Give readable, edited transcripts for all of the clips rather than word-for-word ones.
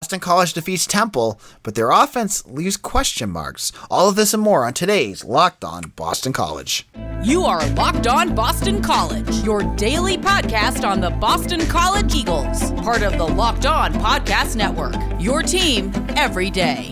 Boston College defeats Temple, but their offense leaves question marks. All of this and more on today's Locked On Boston College. You are Locked On Boston College, your daily podcast on the Boston College Eagles, part of the Locked On Podcast Network, your team every day.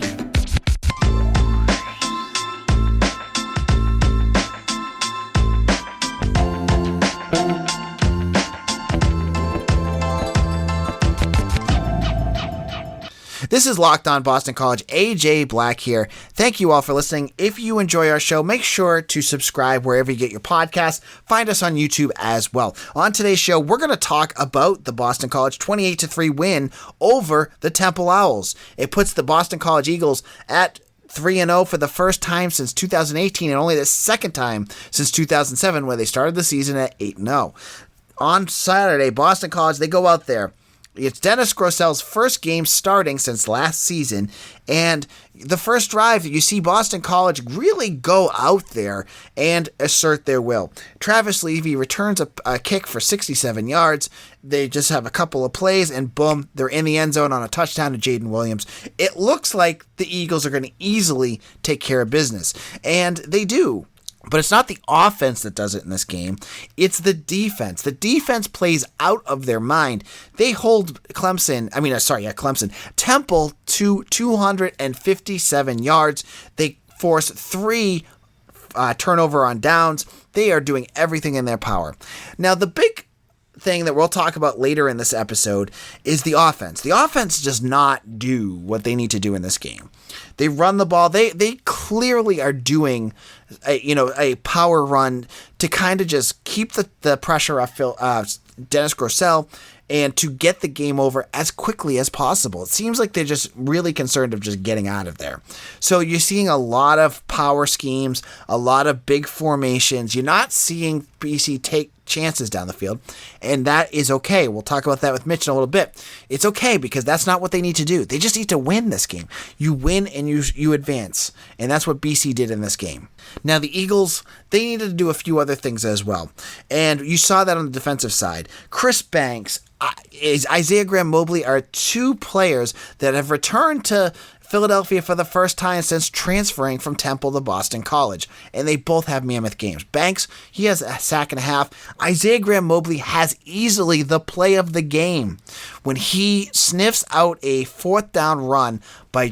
This is Locked On Boston College. AJ Black here. Thank you all for listening. If you enjoy our show, make sure to subscribe wherever you get your podcasts. Find us on YouTube as well. On today's show, we're going to talk about the Boston College 28-3 win over the Temple Owls. It puts the Boston College Eagles at 3-0 for the first time since 2018 and only the second time since 2007 where they started the season at 8-0. On Saturday, Boston College, they go out there. It's Dennis Grosel's first game starting since last season, and the first drive, you see Boston College really go out there and assert their will. Travis Levy returns a kick for 67 yards. They just have a couple of plays, and boom, they're in the end zone on a touchdown to Jaden Williams. It looks like the Eagles are going to easily take care of business, and they do. But it's not the offense that does it in this game. It's the defense. The defense plays out of their mind. They hold Temple to 257 yards. They force 3 turnover on downs. They are doing everything in their power. Now, the big thing that we'll talk about later in this episode is the offense. The offense does not do what they need to do in this game. They run the ball. They clearly are doing a power run to kind of just keep the pressure off Dennis Grosel and to get the game over as quickly as possible. It seems like they're just really concerned of just getting out of there. So you're seeing a lot of power schemes, a lot of big formations. You're not seeing BC take chances down the field, and that is okay. We'll talk about that with Mitch in a little bit. It's okay because that's not what they need to do. They just need to win this game. You win and you advance, and that's what BC did in this game. Now, the Eagles, they needed to do a few other things as well, and you saw that on the defensive side. Chris Banks, Isaiah Graham Mobley are 2 players that have returned to Philadelphia for the first time since transferring from Temple to Boston College, and they both have mammoth games. Banks, he has a sack and a half. Isaiah Graham Mobley has easily the play of the game when he sniffs out a 4th down run by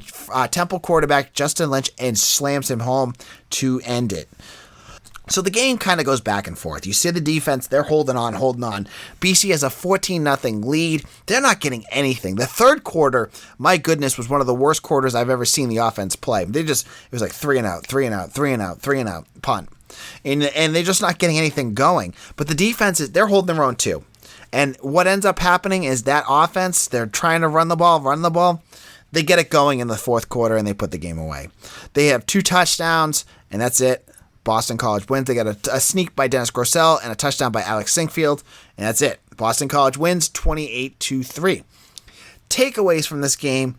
Temple quarterback Justin Lynch and slams him home to end it. So the game kind of goes back and forth. You see the defense, they're holding on. BC has a 14-0 lead. They're not getting anything. The third quarter, my goodness, was one of the worst quarters I've ever seen the offense play. It was like 3 and out, punt. And they're just not getting anything going. But the defense, they're holding their own too. And what ends up happening is that offense, they're trying to run the ball. They get it going in the fourth quarter and they put the game away. They have 2 touchdowns, and that's it. Boston College wins. They got a sneak by Dennis Grosel and a touchdown by Alex Sinkfield, and that's it. Boston College wins 28-3. Takeaways from this game,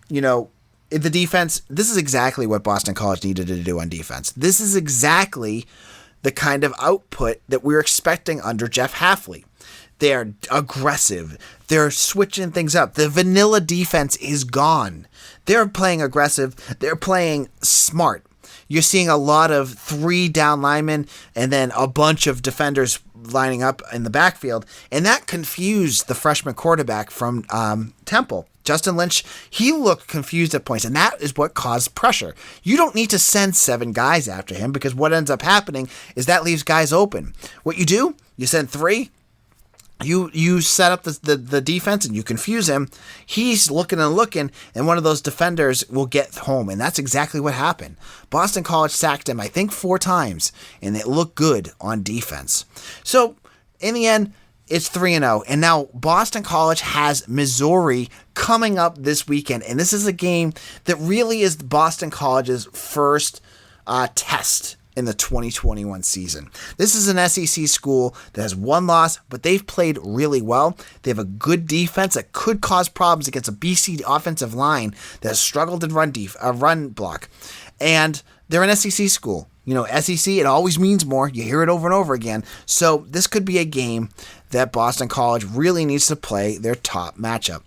the defense, this is exactly what Boston College needed to do on defense. This is exactly the kind of output that we're expecting under Jeff Hafley. They're aggressive. They're switching things up. The vanilla defense is gone. They're playing aggressive. They're playing smart. You're seeing a lot of 3 down linemen and then a bunch of defenders lining up in the backfield, and that confused the freshman quarterback from Temple. Justin Lynch, he looked confused at points, and that is what caused pressure. You don't need to send 7 guys after him because what ends up happening is that leaves guys open. What you do, you send 3, You set up the defense and you confuse him. He's looking, and one of those defenders will get home. And that's exactly what happened. Boston College sacked him, I think, 4 times, and it looked good on defense. So, in the end, it's 3-0. And now Boston College has Missouri coming up this weekend. And this is a game that really is Boston College's first test in the 2021 season. This is an SEC school that has 1 loss, but they've played really well. They have a good defense that could cause problems against a BC offensive line that has struggled in run block. And they're an SEC school. SEC, it always means more. You hear it over and over again. So this could be a game that Boston College really needs to play their top matchup.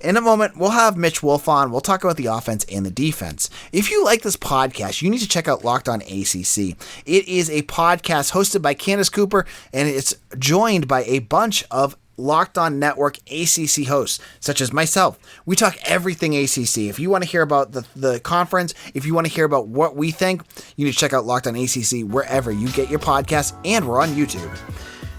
In a moment, we'll have Mitch Wolfe on. We'll talk about the offense and the defense. If you like this podcast, you need to check out Locked On ACC. It is a podcast hosted by Candace Cooper, and it's joined by a bunch of Locked On Network ACC hosts, such as myself. We talk everything ACC. If you want to hear about the conference, if you want to hear about what we think, you need to check out Locked On ACC wherever you get your podcasts, and we're on YouTube.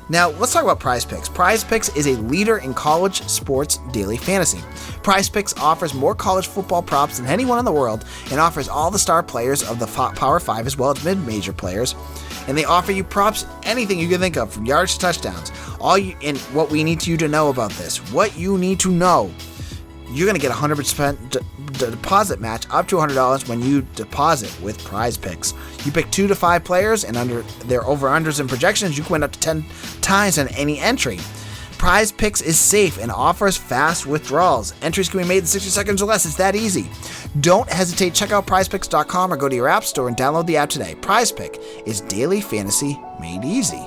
Now, let's talk about Prize Picks. Prize Picks is a leader in college sports daily fantasy. Prize Picks offers more college football props than anyone in the world and offers all the star players of the Power 5 as well as mid-major players. And they offer you props, anything you can think of, from yards to touchdowns. And what we need you to know about this, what you need to know, you're going to get a 100% deposit match up to $100 when you deposit with Prize Picks. You pick 2 to 5 players, and under their over-unders and projections, you can win up to 10 times on any entry. Prize Picks is safe and offers fast withdrawals. Entries can be made in 60 seconds or less. It's that easy. Don't hesitate. Check out prizepicks.com or go to your app store and download the app today. Prize Pick is daily fantasy made easy.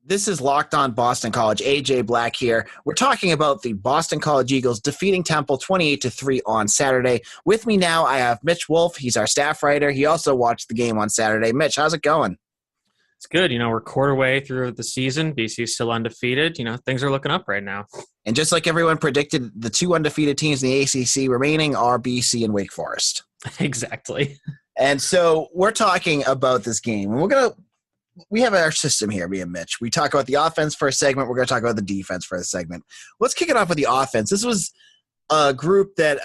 This is Locked On Boston College. AJ Black here. We're talking about the Boston College Eagles defeating Temple 28-3 on Saturday. With me now, I have Mitch Wolfe. He's our staff writer. He also watched the game on Saturday. Mitch, how's it going? It's good. We're quarter way through the season. BC's still undefeated. Things are looking up right now. And just like everyone predicted, the 2 undefeated teams in the ACC remaining are BC and Wake Forest. Exactly. And so we're talking about this game. And we have our system here, me and Mitch. We talk about the offense for a segment. We're going to talk about the defense for a segment. Let's kick it off with the offense. This was a group that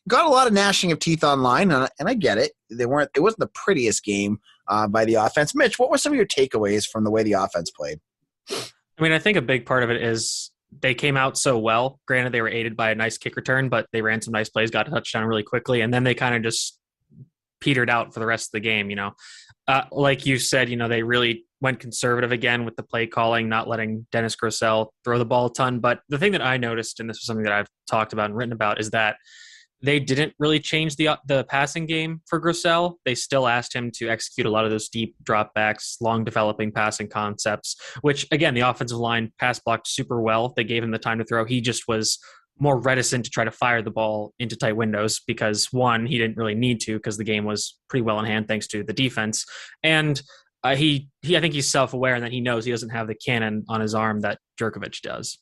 got a lot of gnashing of teeth online, and I get it. It wasn't the prettiest game by the offense. Mitch, what were some of your takeaways from the way the offense played? I think a big part of it is they came out so well. Granted, they were aided by a nice kick return, but they ran some nice plays, got a touchdown really quickly, and then they kind of just petered out for the rest of the game, Like you said, they really went conservative again with the play calling, not letting Dennis Grosel throw the ball a ton. But the thing that I noticed, and this was something that I've talked about and written about, is that they didn't really change the passing game for Grosel. They still asked him to execute a lot of those deep dropbacks, long developing passing concepts, which, again, the offensive line pass blocked super well. They gave him the time to throw. He just was more reticent to try to fire the ball into tight windows because, one, he didn't really need to because the game was pretty well in hand thanks to the defense. And I think he's self-aware and that he knows he doesn't have the cannon on his arm that Jerkovich does.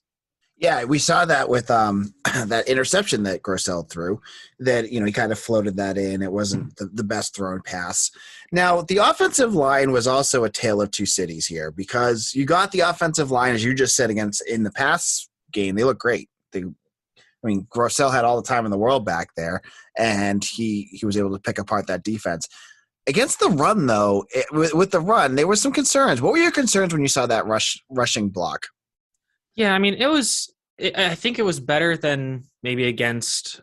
Yeah, we saw that with that interception that Grosel threw, that, he kind of floated that in. It wasn't the best thrown pass. Now, the offensive line was also a tale of two cities here because you got the offensive line, as you just said, in the pass game. They look great. Grosel had all the time in the world back there, and he was able to pick apart that defense. Against the run, though, with the run, there were some concerns. What were your concerns when you saw that rushing block? Yeah, I think it was better than maybe against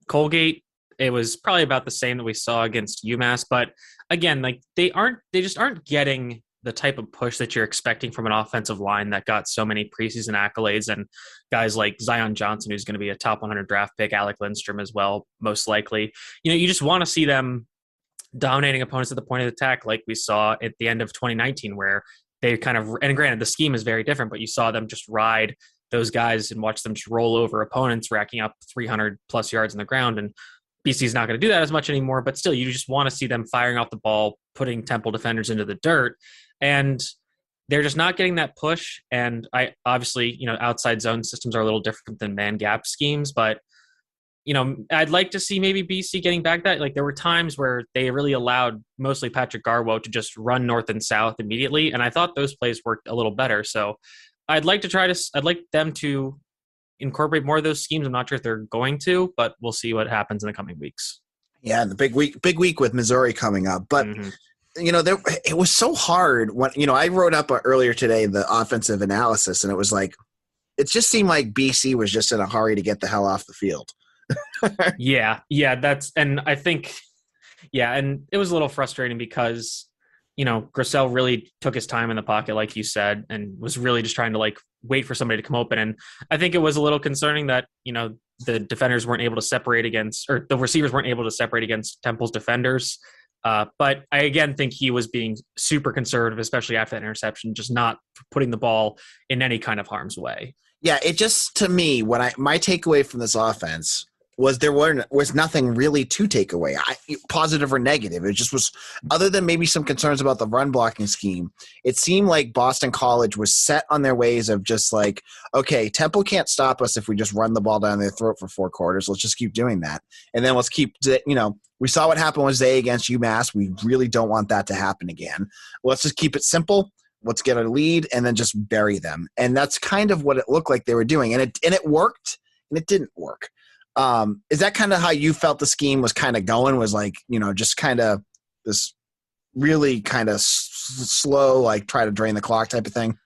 Colgate. It was probably about the same that we saw against UMass. But again, they just aren't getting the type of push that you're expecting from an offensive line that got so many preseason accolades and guys like Zion Johnson, who's going to be a top 100 draft pick, Alec Lindstrom as well, most likely. You just want to see them dominating opponents at the point of attack like we saw at the end of 2019 where they kind of, and granted the scheme is very different, but you saw them just ride those guys and watch them just roll over opponents, racking up 300 plus yards on the ground. And BC's not going to do that as much anymore, but still you just want to see them firing off the ball, putting Temple defenders into the dirt. And they're just not getting that push. And I obviously, outside zone systems are a little different than man gap schemes, but I'd like to see maybe BC getting back that. There were times where they really allowed mostly Patrick Garwo to just run north and south immediately. And I thought those plays worked a little better. So I'd like them to incorporate more of those schemes. I'm not sure if they're going to, but we'll see what happens in the coming weeks. Yeah. The big week with Missouri coming up, but it was so hard when, I wrote up earlier today, the offensive analysis, and it was it just seemed like BC was just in a hurry to get the hell off the field. Yeah, and I think, and it was a little frustrating because, Grosel really took his time in the pocket, like you said, and was really just trying to wait for somebody to come open. And I think it was a little concerning that, the defenders weren't able to separate against, or the receivers weren't able to separate against Temple's defenders. But I, again, think he was being super conservative, especially after that interception, just not putting the ball in any kind of harm's way. Yeah, it just, to me, my takeaway from this offense was there was nothing really to take away, positive or negative. It just was, other than maybe some concerns about the run blocking scheme, it seemed like Boston College was set on their ways of just like, okay, Temple can't stop us if we just run the ball down their throat for 4 quarters. Let's just keep doing that. And then let's keep, we saw what happened with Zay against UMass. We really don't want that to happen again. Let's just keep it simple. Let's get a lead and then just bury them. And that's kind of what it looked like they were doing. And it worked and it didn't work. Is that kind of how you felt the scheme was kind of going? Was like, just kind of this really kind of slow, like try to drain the clock type of thing?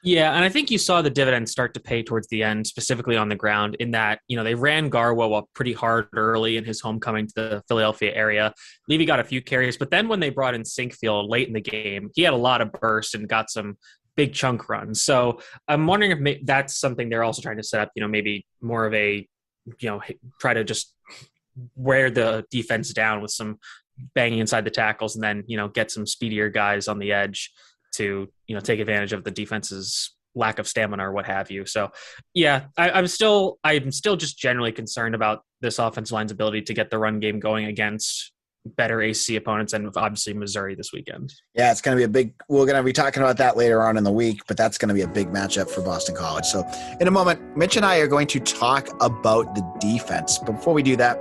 Yeah, and I think you saw the dividends start to pay towards the end, specifically on the ground, in that, they ran Garwo up pretty hard early in his homecoming to the Philadelphia area. Levy got a few carries, but then when they brought in Sinkfield late in the game, he had a lot of bursts and got some big chunk runs. So I'm wondering if that's something they're also trying to set up, maybe more of a, try to just wear the defense down with some banging inside the tackles and then, get some speedier guys on the edge to, take advantage of the defense's lack of stamina or what have you. So yeah, I'm still just generally concerned about this offensive line's ability to get the run game going against better AC opponents and obviously Missouri this weekend. Yeah, it's going to be we're going to be talking about that later on in the week, but that's going to be a big matchup for Boston College. So in a moment, Mitch and I are going to talk about the defense. But before we do that,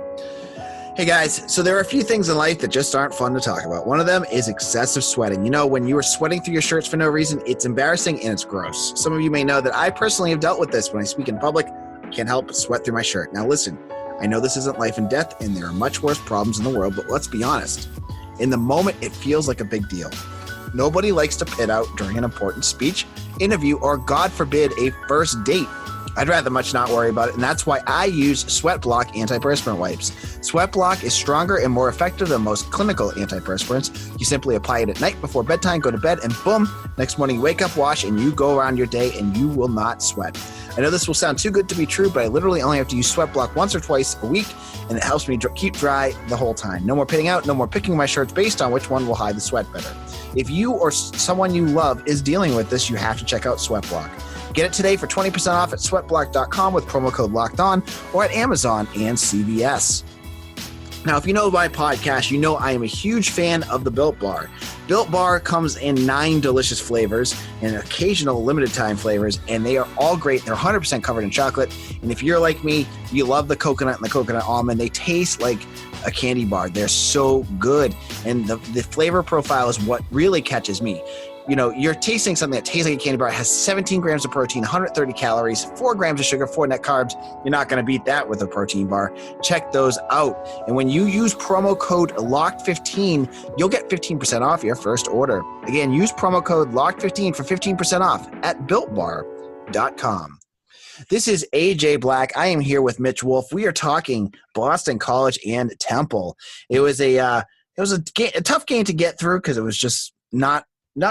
hey guys, so there are a few things in life that just aren't fun to talk about. One of them is excessive sweating. When you are sweating through your shirts for no reason, it's embarrassing and it's gross. Some of you may know that I personally have dealt with this when I speak in public. I can't help but sweat through my shirt. Now listen, I know this isn't life and death and there are much worse problems in the world, but let's be honest. In the moment, it feels like a big deal. Nobody likes to pit out during an important speech, interview, or God forbid, a first date. I'd rather much not worry about it, and that's why I use SweatBlock antiperspirant wipes. SweatBlock is stronger and more effective than most clinical antiperspirants. You simply apply it at night before bedtime, go to bed, and boom, next morning you wake up, wash, and you go around your day, and you will not sweat. I know this will sound too good to be true, but I literally only have to use SweatBlock once or twice a week, and it helps me keep dry the whole time. No more pitting out, no more picking my shirts based on which one will hide the sweat better. If you or someone you love is dealing with this, you have to check out SweatBlock. Get it today for 20% off at sweatblock.com with promo code LOCKEDON or at Amazon and CVS. Now, if you know my podcast, you know I am a huge fan of the Built Bar. Built Bar comes in 9 delicious flavors and occasional limited time flavors, and they are all great. They're 100% covered in chocolate. And if you're like me, you love the coconut and the coconut almond. They taste like a candy bar. They're so good. And the flavor profile is what really catches me. You're tasting something that tastes like a candy bar. It has 17 grams of protein, 130 calories, 4 grams of sugar, 4 net carbs. You're not going to beat that with a protein bar. Check those out. And when you use promo code LOCKED15, you'll get 15% off your first order. Again, use promo code LOCKED15 for 15% off at BuiltBar.com. This is AJ Black. I am here with Mitch Wolfe. We are talking Boston College and Temple. It was a tough game to get through because it was just not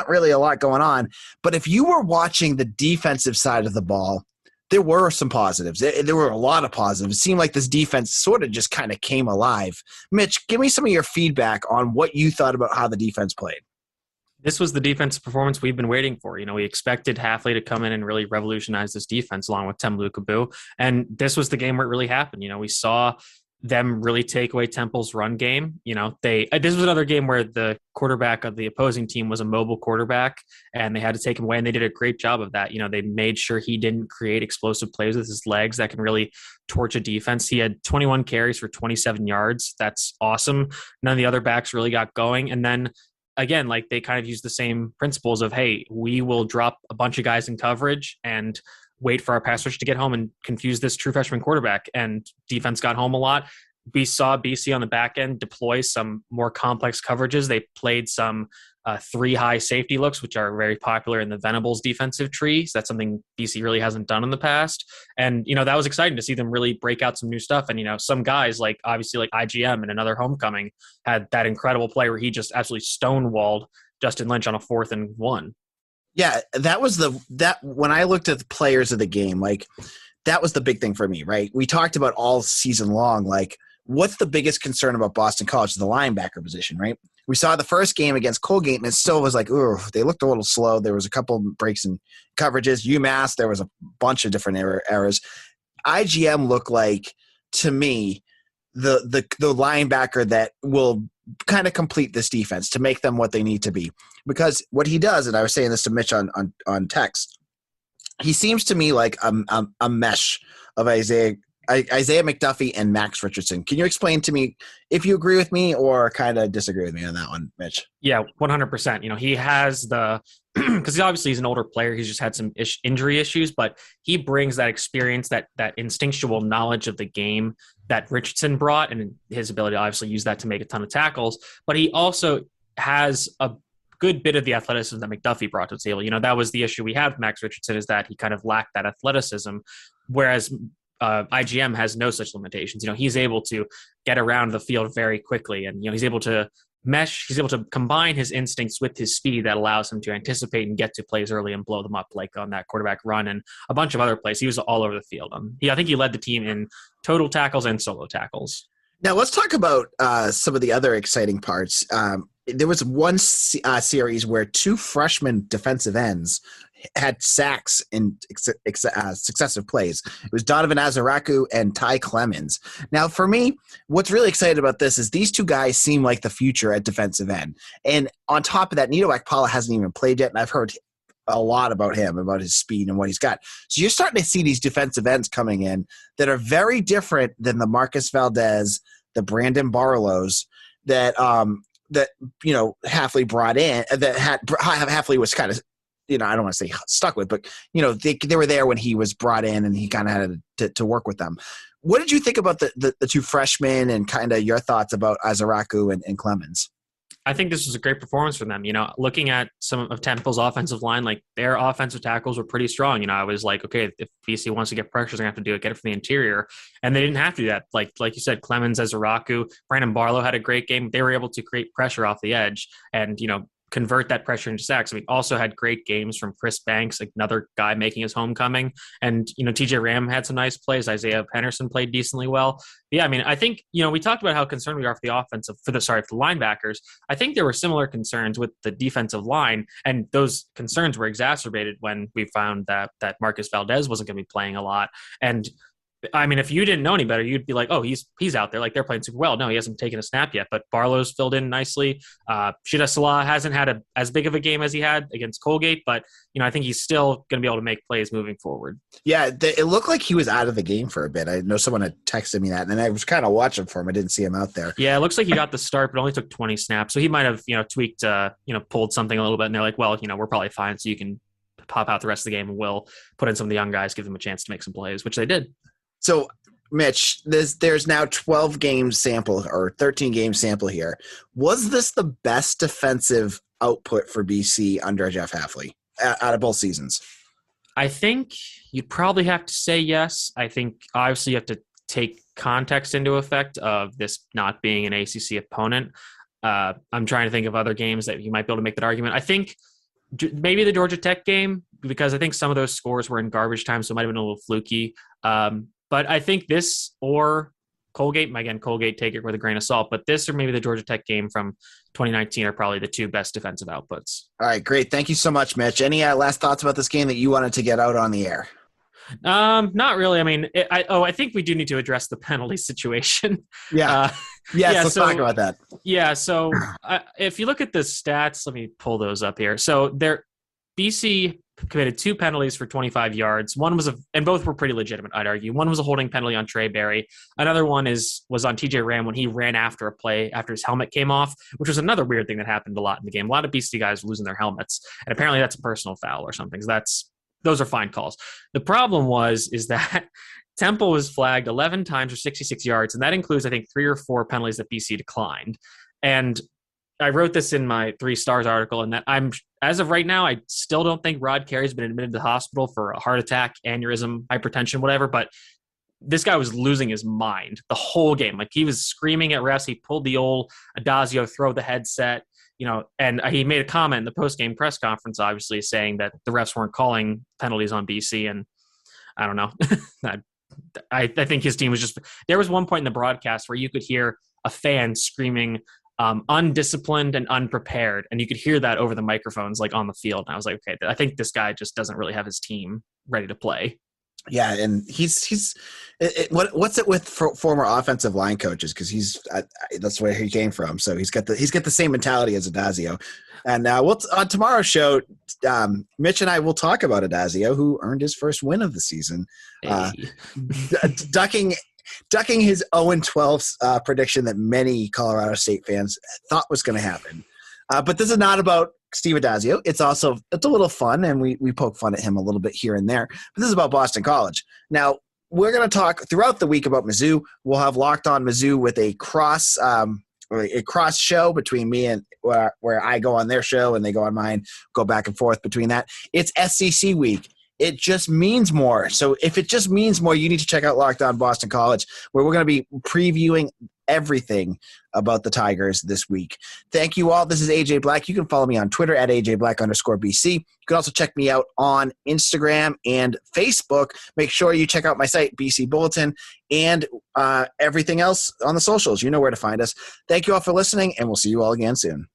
really a lot going on. But if you were watching the defensive side of the ball, there were some positives. There were a lot of positives. It seemed like this defense sort of just kind of came alive. Mitch, give me some of your feedback on what you thought about how the defense played. This was the defensive performance we've been waiting for. We expected Hafley to come in and really revolutionize this defense along with Tem Lukabu. And this was the game where it really happened. We saw them really take away Temple's run game. This was another game where the quarterback of the opposing team was a mobile quarterback and they had to take him away, and they did a great job of that. They made sure he didn't create explosive plays with his legs that can really torch a defense. He had 21 carries for 27 yards. That's awesome. None of the other backs really got going. And then again, they kind of used the same principles of, hey, we will drop a bunch of guys in coverage and wait for our pass rush to get home and confuse this true freshman quarterback. And defense got home a lot. We saw BC on the back end deploy some more complex coverages. They played some 3 high safety looks, which are very popular in the Venables defensive tree. So that's something BC really hasn't done in the past. And, that was exciting to see them really break out some new stuff. And, some guys obviously like IGM and another homecoming had that incredible play where he just absolutely stonewalled Justin Lynch on a 4th and 1. Yeah, that was when I looked at the players of the game, that was the big thing for me, right? We talked about all season long, what's the biggest concern about Boston College? The linebacker position, right? We saw the first game against Colgate, and it still was like, ooh, they looked a little slow. There was a couple breaks in coverages. UMass, there was a bunch of different errors. IGM looked like, to me, the linebacker that will kind of complete this defense to make them what they need to be. Because what he does, and I was saying this to Mitch on text, he seems to me like a mesh of Isaiah McDuffie and Max Richardson. Can you explain to me if you agree with me or kind of disagree with me on that one, Mitch? Yeah, 100%. He has because obviously he's an older player. He's just had some injury issues, but he brings that experience, that instinctual knowledge of the game that Richardson brought, and his ability to obviously use that to make a ton of tackles. But he also has a good bit of the athleticism that McDuffie brought to the table. That was the issue we had with Max Richardson, is that he kind of lacked that athleticism, whereas IGM has no such limitations. He's able to get around the field very quickly, and he's able to mesh. He's able to combine his instincts with his speed that allows him to anticipate and get to plays early and blow them up, like on that quarterback run and a bunch of other plays. He was all over the field. I think he led the team in total tackles and solo tackles. Now let's talk about some of the other exciting parts. There was one series where two freshman defensive ends had sacks in successive plays. It was Donovan Azaraku and Ty Clemens. Now, for me, what's really exciting about this is these two guys seem like the future at defensive end. And on top of that, Nito Akpala hasn't even played yet, and I've heard a lot about him, about his speed and what he's got. So you're starting to see these defensive ends coming in that are very different than the Marcus Valdez, the Brandon Barlows that Hafley brought in. Hafley was kind of, I don't want to say stuck with, but they were there when he was brought in, and he kind of had to work with them. What did you think about the two freshmen, and kind of your thoughts about Azaraku and Clemens? I think this was a great performance from them. Looking at some of Temple's offensive line, like their offensive tackles were pretty strong. I was like, okay, if BC wants to get pressure, they're going to have to get it from the interior. And they didn't have to do that. Like you said, Clemens, Azaraku, Brandon Barlow had a great game. They were able to create pressure off the edge and, convert that pressure into sacks. We also had great games from Chris Banks, like another guy making his homecoming. And, TJ Ram had some nice plays. Isaiah Henderson played decently well. But yeah, I think, we talked about how concerned we are for the linebackers. I think there were similar concerns with the defensive line, and those concerns were exacerbated when we found that Marcus Valdez wasn't going to be playing a lot. And if you didn't know any better, you'd be like, oh, he's out there. Like, they're playing super well. No, he hasn't taken a snap yet, but Barlow's filled in nicely. Shida Salah hasn't had as big of a game as he had against Colgate, but, I think he's still going to be able to make plays moving forward. Yeah, it looked like he was out of the game for a bit. I know someone had texted me that, and I was kind of watching for him. I didn't see him out there. Yeah, it looks like he got the start, but only took 20 snaps. So he might have, tweaked, pulled something a little bit, and they're like, well, we're probably fine, so you can pop out the rest of the game, and we'll put in some of the young guys, give them a chance to make some plays, which they did. So, Mitch, there's now 12 game sample or 13 game sample here. Was this the best defensive output for BC under Jeff Hafley out of both seasons? I think you'd probably have to say yes. I think obviously you have to take context into effect of this not being an ACC opponent. I'm trying to think of other games that you might be able to make that argument. I think maybe the Georgia Tech game, because I think some of those scores were in garbage time, so it might have been a little fluky. But I think this or Colgate, again, Colgate, take it with a grain of salt, but this or maybe the Georgia Tech game from 2019 are probably the two best defensive outputs. All right, great. Thank you so much, Mitch. Any last thoughts about this game that you wanted to get out on the air? Not really. I think we do need to address the penalty situation. Yeah. Let's talk about that. Yeah. So if you look at the stats, let me pull those up here. So BC committed 2 penalties for 25 yards. One was and both were pretty legitimate, I'd argue. One was a holding penalty on Trey Berry. Another one was on TJ Ram when he ran after a play after his helmet came off, which was another weird thing that happened a lot in the game. A lot of BC guys losing their helmets, and apparently that's a personal foul or something. So those are fine calls. The problem is that Temple was flagged 11 times for 66 yards, and that includes, I think, 3 or 4 penalties that BC declined. And I wrote this in my 3 stars article, and that as of right now, I still don't think Rod Carey's been admitted to the hospital for a heart attack, aneurysm, hypertension, whatever, but this guy was losing his mind the whole game. Like, he was screaming at refs. He pulled the old Adazio throw the headset, and he made a comment in the post-game press conference, obviously saying that the refs weren't calling penalties on BC, and I don't know. I think his team was there was one point in the broadcast where you could hear a fan screaming undisciplined and unprepared. And you could hear that over the microphones, like on the field. And I was like, okay, I think this guy just doesn't really have his team ready to play. Yeah, and what's it with former offensive line coaches? Because that's where he came from. So he's got the same mentality as Adazio. And on tomorrow's show, Mitch and I will talk about Adazio, who earned his first win of the season, ducking his 0-12 prediction that many Colorado State fans thought was going to happen. But this is not about Steve Adazio. It's a little fun, and we poke fun at him a little bit here and there. But this is about Boston College. Now, we're going to talk throughout the week about Mizzou. We'll have Locked On Mizzou with a cross show between me and where I go on their show and they go on mine, go back and forth between that. It's SEC week. It just means more. So if it just means more, you need to check out Locked On Boston College, where we're going to be previewing everything about the Tigers this week. Thank you all. This is AJ Black. You can follow me on Twitter at AJBlack_BC. You can also check me out on Instagram and Facebook. Make sure you check out my site, BC Bulletin, and everything else on the socials. You know where to find us. Thank you all for listening, and we'll see you all again soon.